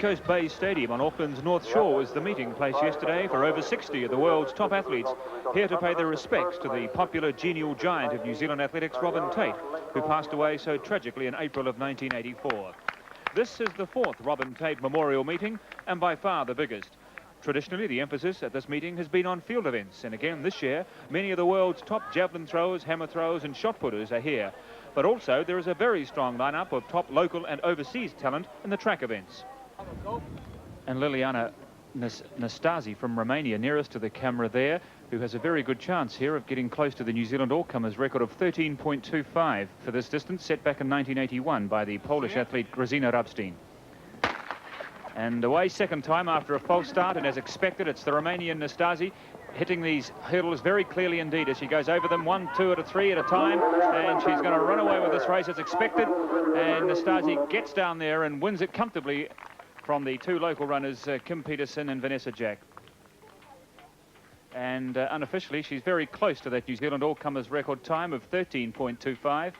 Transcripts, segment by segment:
Coast Bay Stadium on Auckland's North Shore was the meeting place yesterday for over 60 of the world's top athletes here to pay their respects to the popular genial giant of New Zealand athletics, Tait, who passed away so tragically in April of 1984. This is the fourth Tait memorial meeting and by far the biggest. Traditionally, the emphasis at this meeting has been on field events, and again this year, many of the world's top javelin throwers, hammer throwers and shot putters are here. But also, there is a very strong lineup of top local and overseas talent in the track events. And Liliana Năstase from Romania, nearest to the camera there, who has a very good chance here of getting close to the New Zealand all-comers record of 13.25 for this distance, set back in 1981 by the Polish athlete Grzina Rabstein. And away second time after a false start, and as expected, it's the Romanian Năstase hitting these hurdles very clearly indeed as she goes over them 1, 2 at a 3 at a time, and she's going to run away with this race as expected. And Năstase gets down there and wins it comfortably from the two local runners, Kim Petersen and Vanessa. And unofficially, she's very close to that New Zealand all-comers record time of 13.25.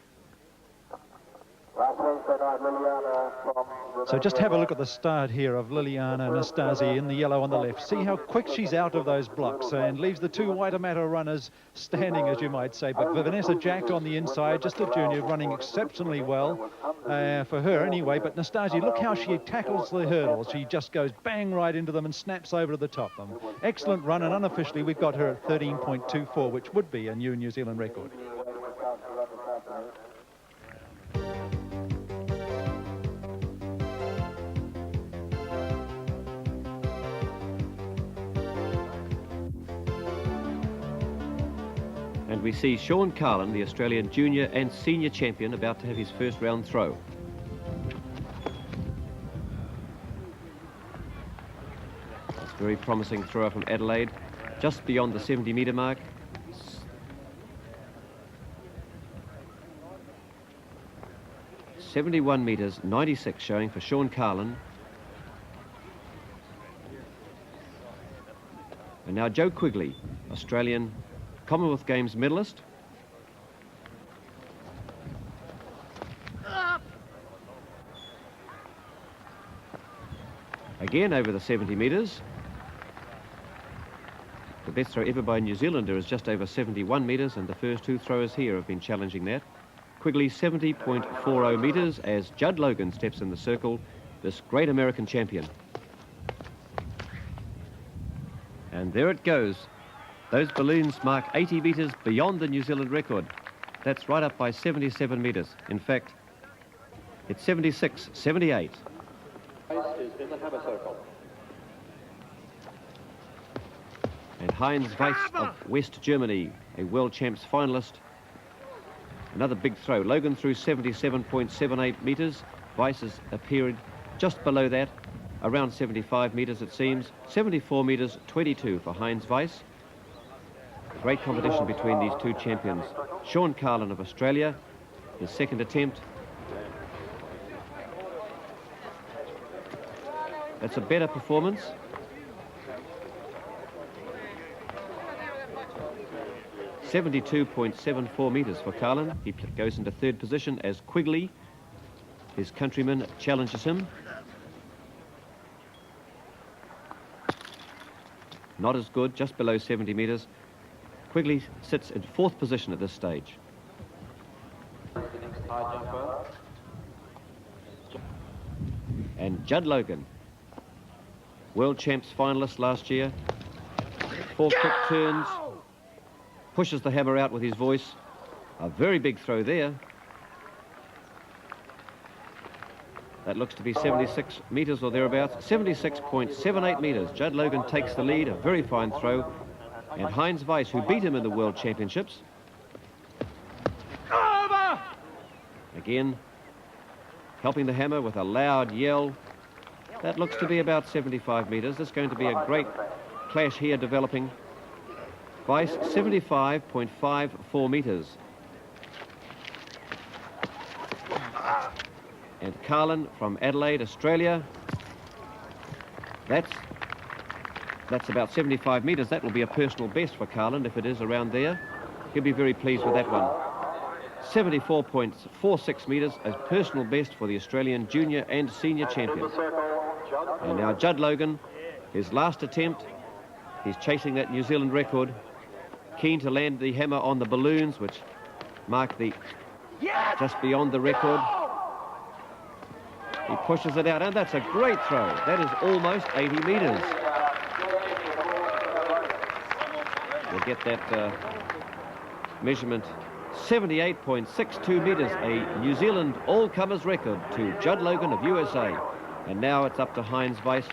So just have a look at the start here of Liliana Năstase in the yellow on the left. See how quick she's out of those blocks and leaves the two Waitemata runners standing, as you might say. But for Vanessa on the inside, just a junior, running exceptionally well for her anyway. But Năstase, look how she tackles the hurdles. She just goes bang right into them and snaps over to the top of them. Excellent run, and unofficially we've got her at 13.24, which would be a new New Zealand record. And we see Carlin, the Australian junior and senior champion, about to have his first round throw. It's a very promising thrower from Adelaide, just beyond the 70-metre mark. .71 metres, 96 showing for Carlin. And now Joe Quigley, Australian Commonwealth Games medalist. Again over the 70 metres. The best throw ever by a New Zealander is just over 71 metres, and the first two throwers here have been challenging that. Quigley 70.40 metres as Judd Logan steps in the circle, this great American champion. And there it goes. Those balloons mark 80 metres beyond the New Zealand record. That's right up by 77 metres. In fact, it's 76.78. And Heinz Weis of West Germany, a world champs finalist. Another big throw. Logan threw 77.78 metres. Weis has appeared just below that, around 75 metres it seems. 74 metres, 22 for Heinz Weis. Great competition between these two champions. Carlin of Australia, his second attempt. That's a better performance. .72.74 metres for Carlin. He goes into third position as Quigley, his countryman, challenges him. Not as good, just below 70 metres. Quigley sits in fourth position at this stage. And Judd Logan, world champs finalist last year. 4 quick turns, pushes the hammer out with his voice. A very big throw there. That looks to be 76 metres or thereabouts. 76.78 metres. Judd Logan takes the lead, a very fine throw. And Heinz Weis, who beat him in the World Championships. Again, helping the hammer with a loud yell. That looks to be about 75 metres. There's going to be a great clash here developing. Weis, 75.54 metres. And Carlin from Adelaide, Australia. That's about 75 metres. That will be a personal best for Carlin if it is around there. He'll be very pleased with that one. 74.46 metres, a personal best for the Australian junior and senior champion. And now Judd Logan, his last attempt. He's chasing that New Zealand record. Keen to land the hammer on the balloons, which mark the just beyond the record. He pushes it out, and that's a great throw. That is almost 80 metres. We'll get that measurement. 78.62 metres, a New Zealand all-comers record to Jud Logan of USA. And now it's up to Heinz Weis,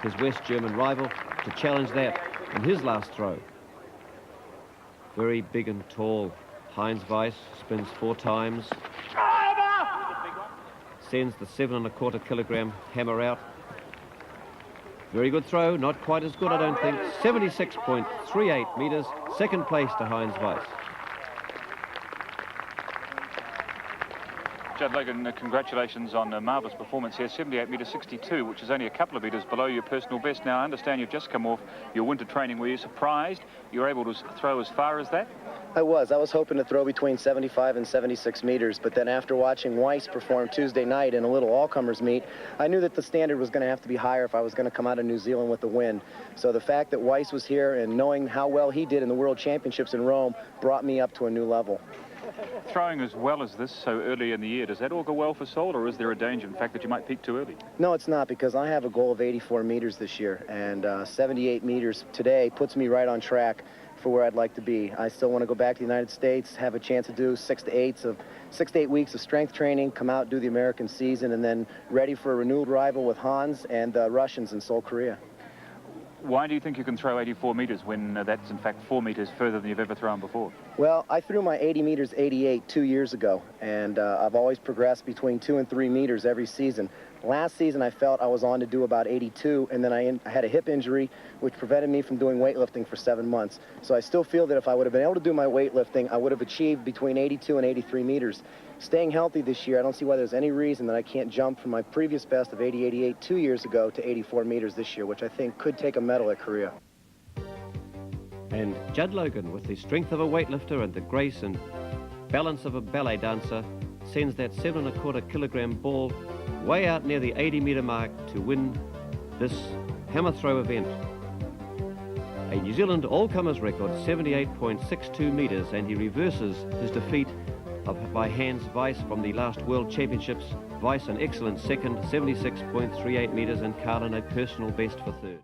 his West German rival, to challenge that in his last throw. Very big and tall. Heinz Weis spins 4 times. Sends the 7¼ kilogram hammer out. Very good throw, not quite as good, I don't think. 76.38 metres, second place to Heinz Weis. Jud Logan, congratulations on a marvellous performance here, 78 metres 62, which is only a couple of metres below your personal best. Now, I understand you've just come off your winter training. Were you surprised you were able to throw as far as that? I was hoping to throw between 75 and 76 meters, but then after watching Weis perform Tuesday night in a little all-comers meet, I knew that the standard was going to have to be higher if I was going to come out of New Zealand with the win. So the fact that Weis was here and knowing how well he did in the World Championships in Rome brought me up to a new level. Throwing as well as this so early in the year, does that all go well for Seoul, or is there a danger, in fact, that you might peak too early? No, it's not, because I have a goal of 84 meters this year, and 78 meters today puts me right on track for where I'd like to be. I still want to go back to the United States, have a chance to do 6 to 8 weeks of strength training, come out, do the American season, and then ready for a renewed rival with Hans and the Russians in Seoul, Korea. Why do you think you can throw 84 metres when that's in fact 4 metres further than you've ever thrown before? Well, I threw my 80 meters 88 2 years ago, and I've always progressed between 2 and 3 meters every season. Last season, I felt I was on to do about 82, and then I had a hip injury, which prevented me from doing weightlifting for 7 months. So I still feel that if I would have been able to do my weightlifting, I would have achieved between 82 and 83 meters. Staying healthy this year, I don't see why there's any reason that I can't jump from my previous best of 80-88 2 years ago to 84 meters this year, which I think could take a medal at Korea. And Jud Logan, with the strength of a weightlifter and the grace and balance of a ballet dancer, sends that 7¼ kilogram ball way out near the 80-metre mark to win this hammer throw event. A New Zealand all-comers record, 78.62 metres, and he reverses his defeat by Heinz Weis from the last World Championships. Weis an excellent second, 76.38 metres, and Carlin a personal best for third.